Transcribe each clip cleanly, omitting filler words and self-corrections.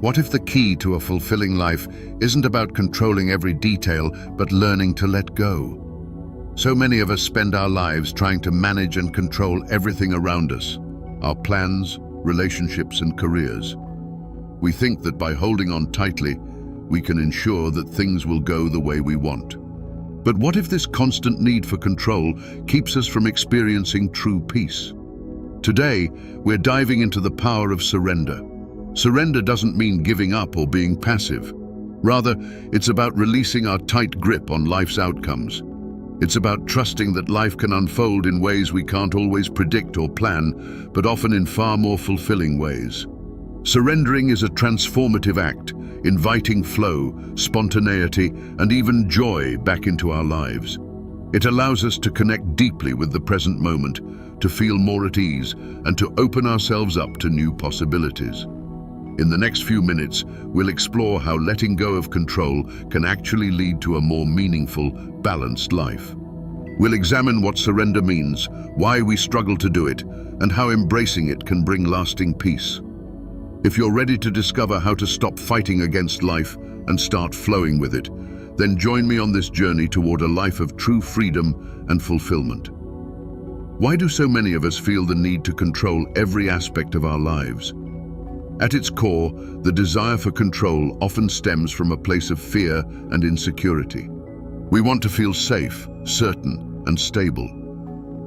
What if the key to a fulfilling life isn't about controlling every detail, but learning to let go? So many of us spend our lives trying to manage and control everything around us, our plans, relationships, and careers. We think that by holding on tightly, we can ensure that things will go the way we want. But what if this constant need for control keeps us from experiencing true peace? Today, we're diving into the power of surrender. Surrender doesn't mean giving up or being passive. Rather, it's about releasing our tight grip on life's outcomes. It's about trusting that life can unfold in ways we can't always predict or plan, but often in far more fulfilling ways. Surrendering is a transformative act, inviting flow, spontaneity, and even joy back into our lives. It allows us to connect deeply with the present moment, to feel more at ease, and to open ourselves up to new possibilities. In the next few minutes, we'll explore how letting go of control can actually lead to a more meaningful, balanced life. We'll examine what surrender means, why we struggle to do it, and how embracing it can bring lasting peace. If you're ready to discover how to stop fighting against life and start flowing with it, then join me on this journey toward a life of true freedom and fulfillment. Why do so many of us feel the need to control every aspect of our lives? At its core, the desire for control often stems from a place of fear and insecurity. We want to feel safe, certain, and stable.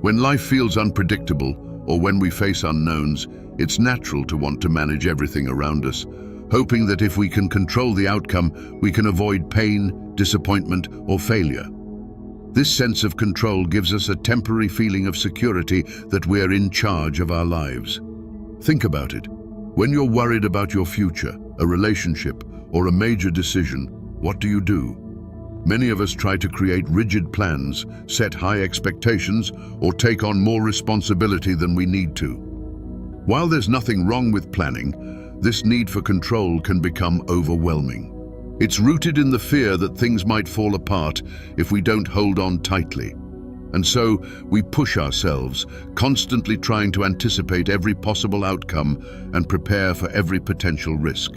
When life feels unpredictable, or when we face unknowns, it's natural to want to manage everything around us, hoping that if we can control the outcome, we can avoid pain, disappointment, or failure. This sense of control gives us a temporary feeling of security that we're in charge of our lives. Think about it. When you're worried about your future, a relationship, or a major decision, what do? Many of us try to create rigid plans, set high expectations, or take on more responsibility than we need to. While there's nothing wrong with planning, this need for control can become overwhelming. It's rooted in the fear that things might fall apart if we don't hold on tightly. And so we push ourselves, constantly trying to anticipate every possible outcome and prepare for every potential risk.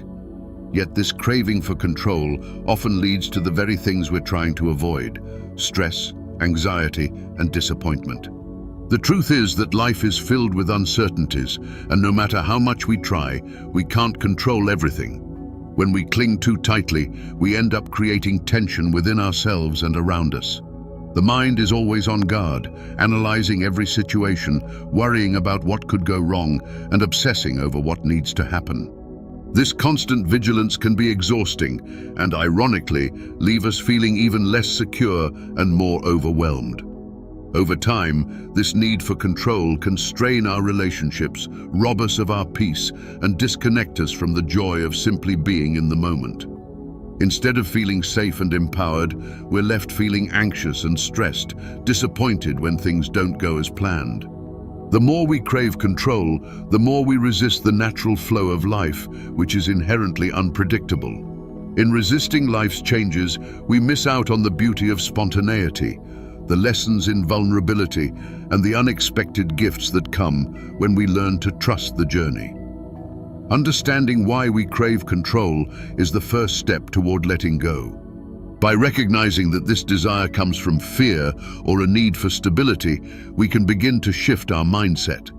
Yet this craving for control often leads to the very things we're trying to avoid: stress, anxiety, and disappointment. The truth is that life is filled with uncertainties, and no matter how much we try, we can't control everything. When we cling too tightly, we end up creating tension within ourselves and around us. The mind is always on guard, analyzing every situation, worrying about what could go wrong, and obsessing over what needs to happen. This constant vigilance can be exhausting and, ironically, leave us feeling even less secure and more overwhelmed. Over time, this need for control can strain our relationships, rob us of our peace, and disconnect us from the joy of simply being in the moment. Instead of feeling safe and empowered, we're left feeling anxious and stressed, disappointed when things don't go as planned. The more we crave control, the more we resist the natural flow of life, which is inherently unpredictable. In resisting life's changes, we miss out on the beauty of spontaneity, the lessons in vulnerability, and the unexpected gifts that come when we learn to trust the journey. Understanding why we crave control is the first step toward letting go. By recognizing that this desire comes from fear or a need for stability, we can begin to shift our mindset.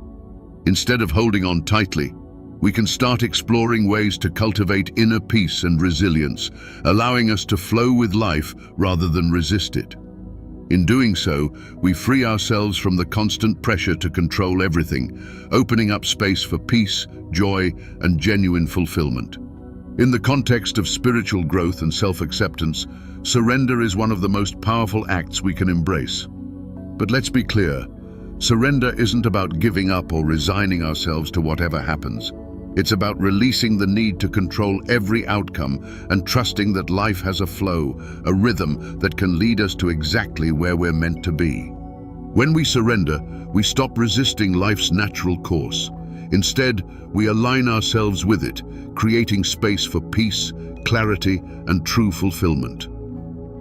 Instead of holding on tightly, we can start exploring ways to cultivate inner peace and resilience, allowing us to flow with life rather than resist it. In doing so, we free ourselves from the constant pressure to control everything, opening up space for peace, joy, and genuine fulfillment. In the context of spiritual growth and self-acceptance, surrender is one of the most powerful acts we can embrace. But let's be clear, surrender isn't about giving up or resigning ourselves to whatever happens. It's about releasing the need to control every outcome and trusting that life has a flow, a rhythm that can lead us to exactly where we're meant to be. When we surrender, we stop resisting life's natural course. Instead, we align ourselves with it, creating space for peace, clarity, and true fulfillment.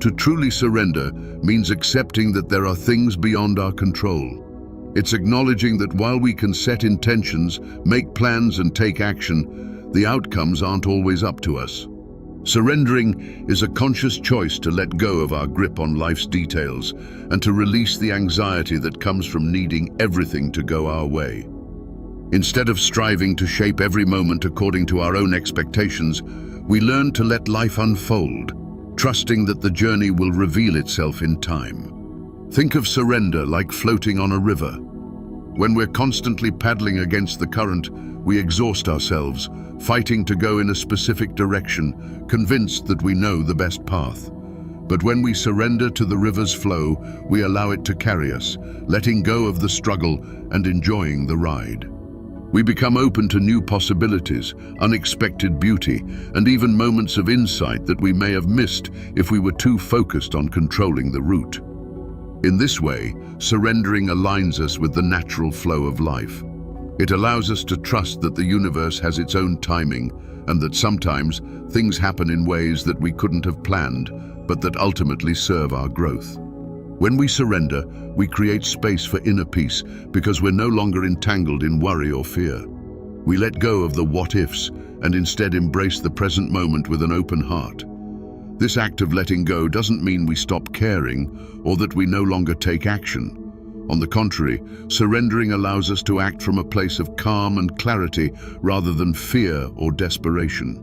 To truly surrender means accepting that there are things beyond our control. It's acknowledging that while we can set intentions, make plans, and take action, the outcomes aren't always up to us. Surrendering is a conscious choice to let go of our grip on life's details and to release the anxiety that comes from needing everything to go our way. Instead of striving to shape every moment according to our own expectations, we learn to let life unfold, trusting that the journey will reveal itself in time. Think of surrender like floating on a river. When we're constantly paddling against the current, we exhaust ourselves, fighting to go in a specific direction, convinced that we know the best path. But when we surrender to the river's flow, we allow it to carry us, letting go of the struggle and enjoying the ride. We become open to new possibilities, unexpected beauty, and even moments of insight that we may have missed if we were too focused on controlling the route. In this way, surrendering aligns us with the natural flow of life. It allows us to trust that the universe has its own timing and that sometimes things happen in ways that we couldn't have planned, but that ultimately serve our growth. When we surrender, we create space for inner peace because we're no longer entangled in worry or fear. We let go of the what-ifs and instead embrace the present moment with an open heart. This act of letting go doesn't mean we stop caring or that we no longer take action. On the contrary, surrendering allows us to act from a place of calm and clarity rather than fear or desperation.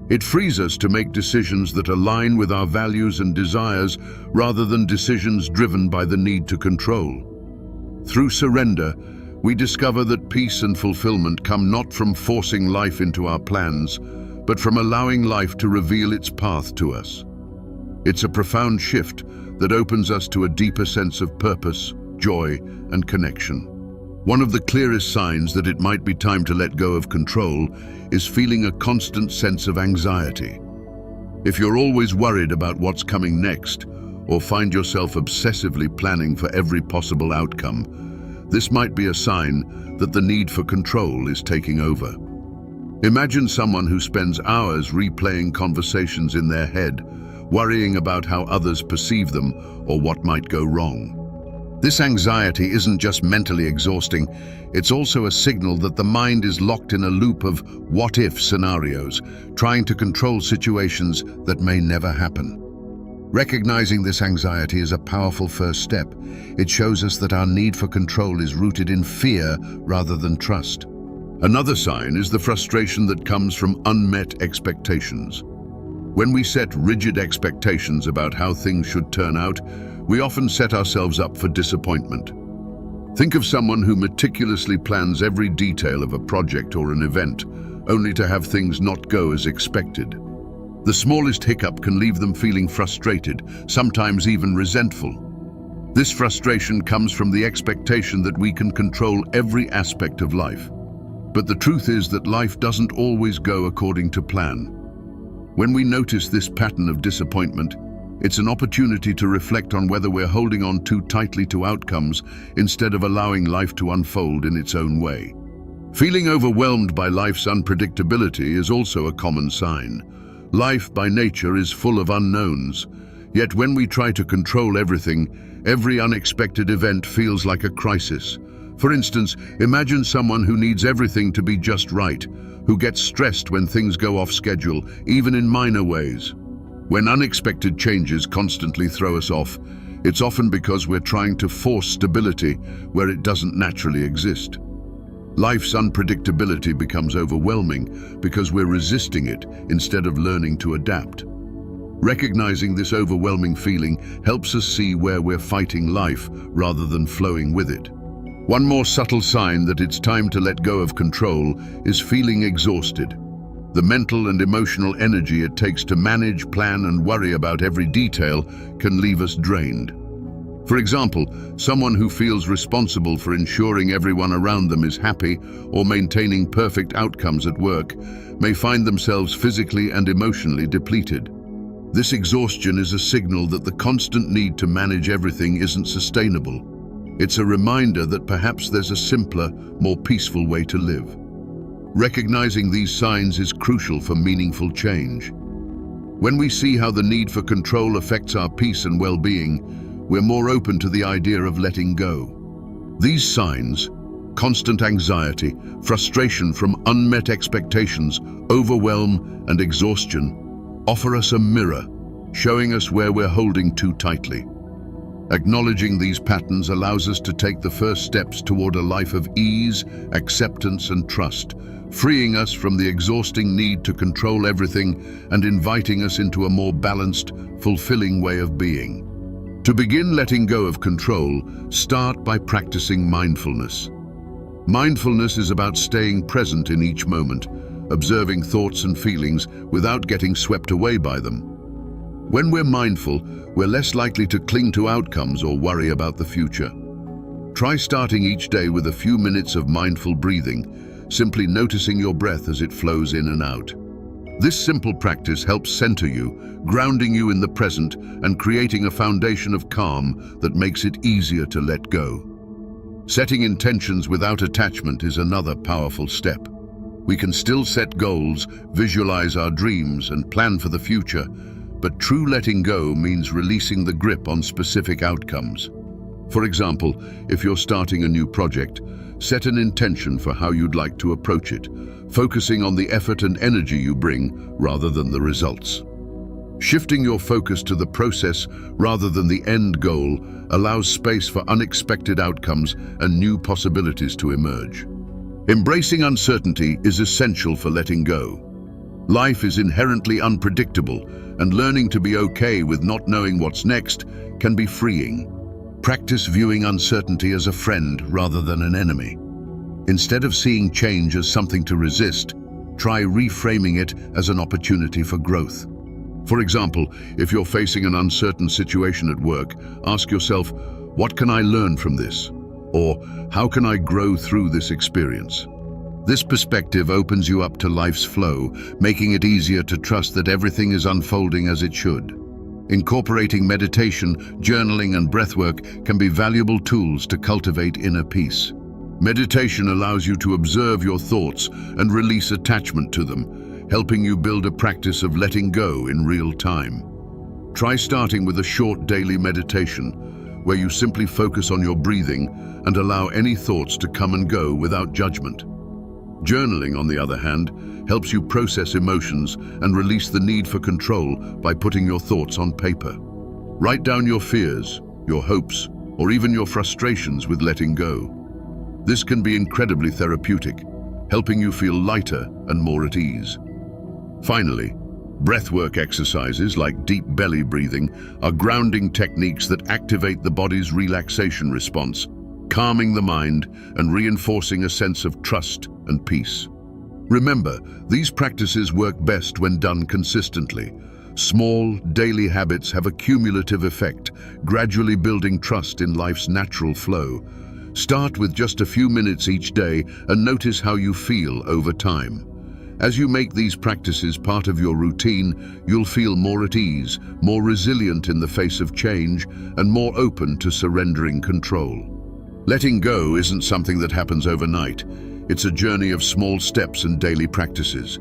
It frees us to make decisions that align with our values and desires rather than decisions driven by the need to control. Through surrender, we discover that peace and fulfillment come not from forcing life into our plans, but from allowing life to reveal its path to us. It's a profound shift that opens us to a deeper sense of purpose, joy, and connection. One of the clearest signs that it might be time to let go of control is feeling a constant sense of anxiety. If you're always worried about what's coming next, or find yourself obsessively planning for every possible outcome, this might be a sign that the need for control is taking over. Imagine someone who spends hours replaying conversations in their head, worrying about how others perceive them or what might go wrong. This anxiety isn't just mentally exhausting, it's also a signal that the mind is locked in a loop of what-if scenarios, trying to control situations that may never happen. Recognizing this anxiety is a powerful first step. It shows us that our need for control is rooted in fear rather than trust. Another sign is the frustration that comes from unmet expectations. When we set rigid expectations about how things should turn out, we often set ourselves up for disappointment. Think of someone who meticulously plans every detail of a project or an event, only to have things not go as expected. The smallest hiccup can leave them feeling frustrated, sometimes even resentful. This frustration comes from the expectation that we can control every aspect of life. But the truth is that life doesn't always go according to plan. When we notice this pattern of disappointment, it's an opportunity to reflect on whether we're holding on too tightly to outcomes instead of allowing life to unfold in its own way. Feeling overwhelmed by life's unpredictability is also a common sign. Life, by nature, is full of unknowns. Yet when we try to control everything, every unexpected event feels like a crisis. For instance, imagine someone who needs everything to be just right, who gets stressed when things go off schedule, even in minor ways. When unexpected changes constantly throw us off, it's often because we're trying to force stability where it doesn't naturally exist. Life's unpredictability becomes overwhelming because we're resisting it instead of learning to adapt. Recognizing this overwhelming feeling helps us see where we're fighting life rather than flowing with it. One more subtle sign that it's time to let go of control is feeling exhausted. The mental and emotional energy it takes to manage, plan, and worry about every detail can leave us drained. For example, someone who feels responsible for ensuring everyone around them is happy or maintaining perfect outcomes at work may find themselves physically and emotionally depleted. This exhaustion is a signal that the constant need to manage everything isn't sustainable. It's a reminder that perhaps there's a simpler, more peaceful way to live. Recognizing these signs is crucial for meaningful change. When we see how the need for control affects our peace and well-being, we're more open to the idea of letting go. These signs, constant anxiety, frustration from unmet expectations, overwhelm, and exhaustion offer us a mirror, showing us where we're holding too tightly. Acknowledging these patterns allows us to take the first steps toward a life of ease, acceptance, and trust, freeing us from the exhausting need to control everything and inviting us into a more balanced, fulfilling way of being. To begin letting go of control, start by practicing mindfulness. Mindfulness is about staying present in each moment, observing thoughts and feelings without getting swept away by them. When we're mindful, we're less likely to cling to outcomes or worry about the future. Try starting each day with a few minutes of mindful breathing, simply noticing your breath as it flows in and out. This simple practice helps center you, grounding you in the present and creating a foundation of calm that makes it easier to let go. Setting intentions without attachment is another powerful step. We can still set goals, visualize our dreams, and plan for the future, but true letting go means releasing the grip on specific outcomes. For example, if you're starting a new project, set an intention for how you'd like to approach it, focusing on the effort and energy you bring rather than the results. Shifting your focus to the process rather than the end goal allows space for unexpected outcomes and new possibilities to emerge. Embracing uncertainty is essential for letting go. Life is inherently unpredictable, and learning to be okay with not knowing what's next can be freeing. Practice viewing uncertainty as a friend rather than an enemy. Instead of seeing change as something to resist, try reframing it as an opportunity for growth. For example, if you're facing an uncertain situation at work, ask yourself, what can I learn from this? Or how can I grow through this experience? This perspective opens you up to life's flow, making it easier to trust that everything is unfolding as it should. Incorporating meditation, journaling, and breathwork can be valuable tools to cultivate inner peace. Meditation allows you to observe your thoughts and release attachment to them, helping you build a practice of letting go in real time. Try starting with a short daily meditation, where you simply focus on your breathing and allow any thoughts to come and go without judgment. Journaling, on the other hand, helps you process emotions and release the need for control by putting your thoughts on paper. Write down your fears, your hopes, or even your frustrations with letting go. This can be incredibly therapeutic, helping you feel lighter and more at ease. Finally, breathwork exercises like deep belly breathing are grounding techniques that activate the body's relaxation response, calming the mind and reinforcing a sense of trust and peace. Remember, these practices work best when done consistently. Small, daily habits have a cumulative effect, gradually building trust in life's natural flow. Start with just a few minutes each day and notice how you feel over time. As you make these practices part of your routine, you'll feel more at ease, more resilient in the face of change, and more open to surrendering control. Letting go isn't something that happens overnight. It's a journey of small steps and daily practices.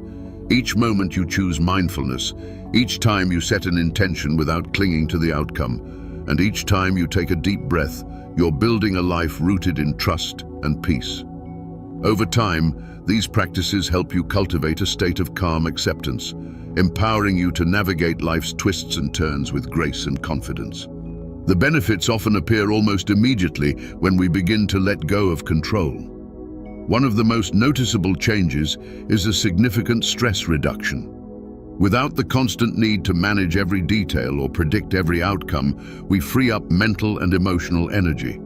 Each moment you choose mindfulness, each time you set an intention without clinging to the outcome, and each time you take a deep breath, you're building a life rooted in trust and peace. Over time, these practices help you cultivate a state of calm acceptance, empowering you to navigate life's twists and turns with grace and confidence. The benefits often appear almost immediately when we begin to let go of control. One of the most noticeable changes is a significant stress reduction. Without the constant need to manage every detail or predict every outcome, we free up mental and emotional energy.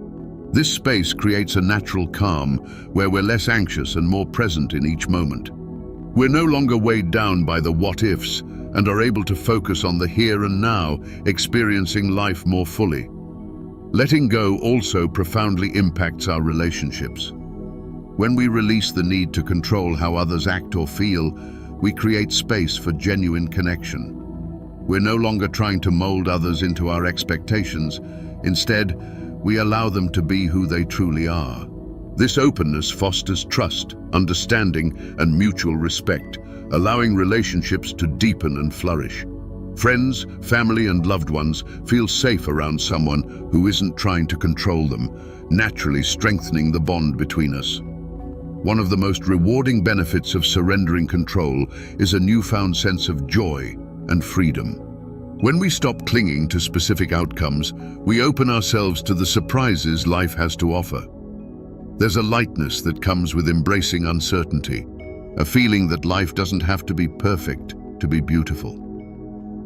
This space creates a natural calm where we're less anxious and more present in each moment. We're no longer weighed down by the what-ifs and are able to focus on the here and now, experiencing life more fully. Letting go also profoundly impacts our relationships. When we release the need to control how others act or feel, we create space for genuine connection. We're no longer trying to mold others into our expectations. Instead, we allow them to be who they truly are. This openness fosters trust, understanding, and mutual respect, allowing relationships to deepen and flourish. Friends, family, and loved ones feel safe around someone who isn't trying to control them, naturally strengthening the bond between us. One of the most rewarding benefits of surrendering control is a newfound sense of joy and freedom. When we stop clinging to specific outcomes, we open ourselves to the surprises life has to offer. There's a lightness that comes with embracing uncertainty, a feeling that life doesn't have to be perfect to be beautiful.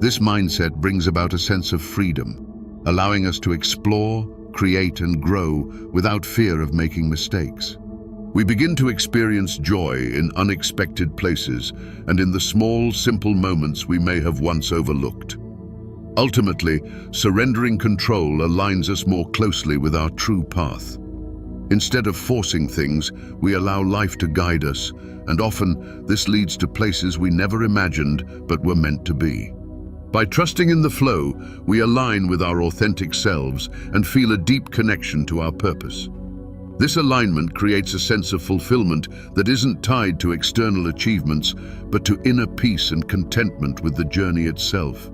This mindset brings about a sense of freedom, allowing us to explore, create, and grow without fear of making mistakes. We begin to experience joy in unexpected places and in the small, simple moments we may have once overlooked. Ultimately, surrendering control aligns us more closely with our true path. Instead of forcing things, we allow life to guide us, and often this leads to places we never imagined but were meant to be. By trusting in the flow, we align with our authentic selves and feel a deep connection to our purpose. This alignment creates a sense of fulfillment that isn't tied to external achievements, but to inner peace and contentment with the journey itself.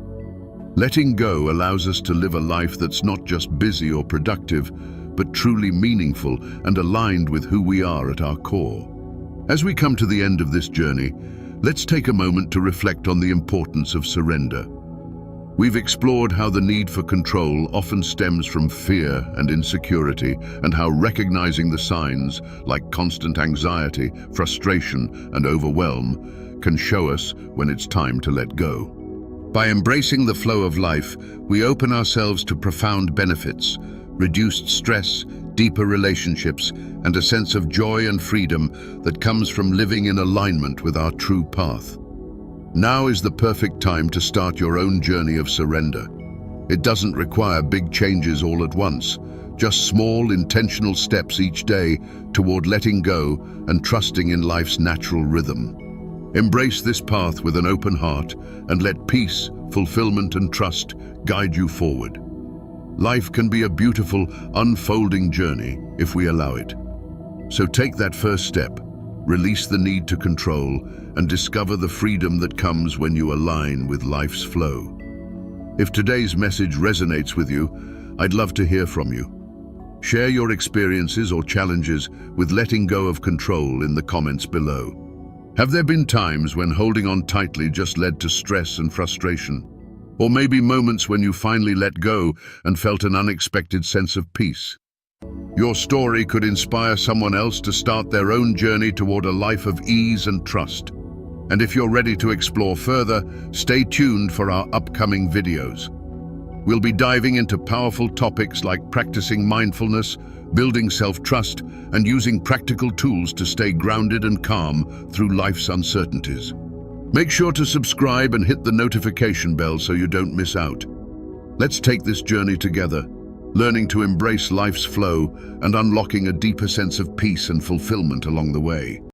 Letting go allows us to live a life that's not just busy or productive, but truly meaningful and aligned with who we are at our core. As we come to the end of this journey, let's take a moment to reflect on the importance of surrender. We've explored how the need for control often stems from fear and insecurity, and how recognizing the signs, like constant anxiety, frustration, and overwhelm, can show us when it's time to let go. By embracing the flow of life, we open ourselves to profound benefits, reduced stress, deeper relationships, and a sense of joy and freedom that comes from living in alignment with our true path. Now is the perfect time to start your own journey of surrender. It doesn't require big changes all at once, just small, intentional steps each day toward letting go and trusting in life's natural rhythm. Embrace this path with an open heart and let peace, fulfillment, and trust guide you forward. Life can be a beautiful, unfolding journey if we allow it. So take that first step, release the need to control, and discover the freedom that comes when you align with life's flow. If today's message resonates with you, I'd love to hear from you. Share your experiences or challenges with letting go of control in the comments below. Have there been times when holding on tightly just led to stress and frustration? Or maybe moments when you finally let go and felt an unexpected sense of peace? Your story could inspire someone else to start their own journey toward a life of ease and trust. And if you're ready to explore further, stay tuned for our upcoming videos. We'll be diving into powerful topics like practicing mindfulness, building self-trust, and using practical tools to stay grounded and calm through life's uncertainties. Make sure to subscribe and hit the notification bell so you don't miss out. Let's take this journey together, learning to embrace life's flow and unlocking a deeper sense of peace and fulfillment along the way.